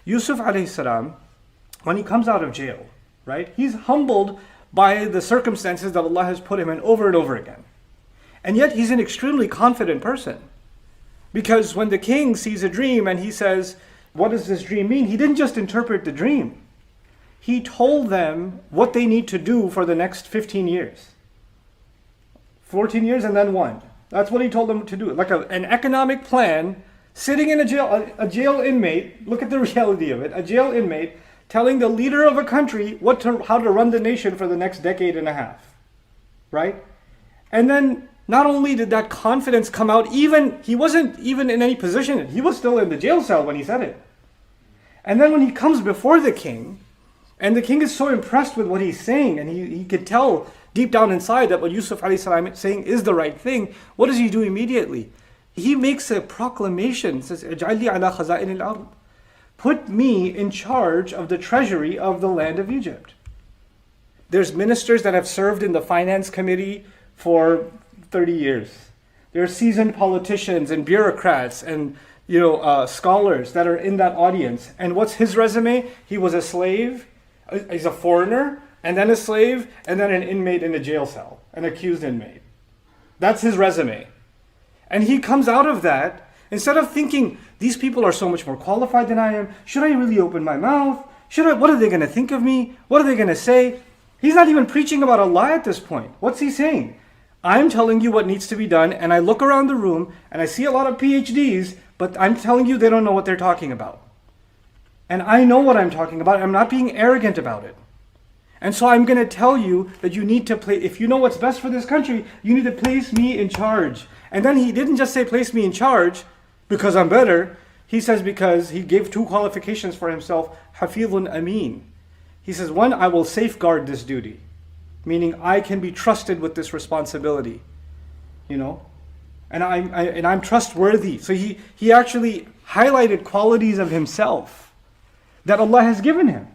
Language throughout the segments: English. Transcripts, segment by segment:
Yusuf alayhi salam, when he comes out of jail, right, he's humbled by the circumstances that Allah has put him in over and over again. And yet he's an extremely confident person. Because when the king sees a dream and he says, what does this dream mean? He didn't just interpret the dream. He told them what they need to do for the next 15 years. 14 years and then one. That's what he told them to do. Like an economic plan, sitting in a jail inmate, look at the reality of it, a jail inmate telling the leader of a country how to run the nation for the next decade and a half. Right? And then not only did that confidence come out, he wasn't even in any position, he was still in the jail cell when he said it. And then when he comes before the king, and the king is so impressed with what he's saying, and he could tell deep down inside that what Yusuf alayhi salam is saying is the right thing, what does he do immediately? He makes a proclamation, says, "Ij'alni ala khaza'in al-ard." Put me in charge of the treasury of the land of Egypt. There's ministers that have served in the finance committee for 30 years. There are seasoned politicians and bureaucrats and scholars that are in that audience. And what's his resume? He was a slave, he's a foreigner, and then a slave, and then an inmate in a jail cell, an accused inmate. That's his resume. And he comes out of that, instead of thinking, these people are so much more qualified than I am, should I really open my mouth? What are they going to think of me? What are they going to say? He's not even preaching about Allah at this point. What's he saying? I'm telling you what needs to be done, and I look around the room, and I see a lot of PhDs, but I'm telling you they don't know what they're talking about. And I know what I'm talking about. I'm not being arrogant about it. And so I'm going to tell you that you need to if you know what's best for this country, you need to place me in charge. And then he didn't just say place me in charge because I'm better. He says because he gave two qualifications for himself, Hafidhun Amin. He says, one, I will safeguard this duty, meaning I can be trusted with this responsibility, and I'm trustworthy. So he actually highlighted qualities of himself that Allah has given him.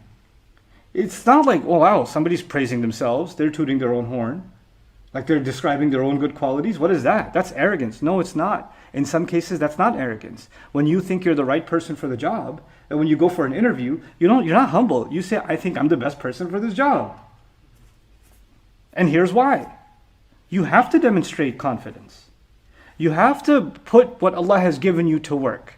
It's not like, oh wow, somebody's praising themselves, they're tooting their own horn, like they're describing their own good qualities. What is that? That's arrogance. No, it's not. In some cases, that's not arrogance. When you think you're the right person for the job, and when you go for an interview, you're not humble. You say, I think I'm the best person for this job. And here's why. You have to demonstrate confidence. You have to put what Allah has given you to work.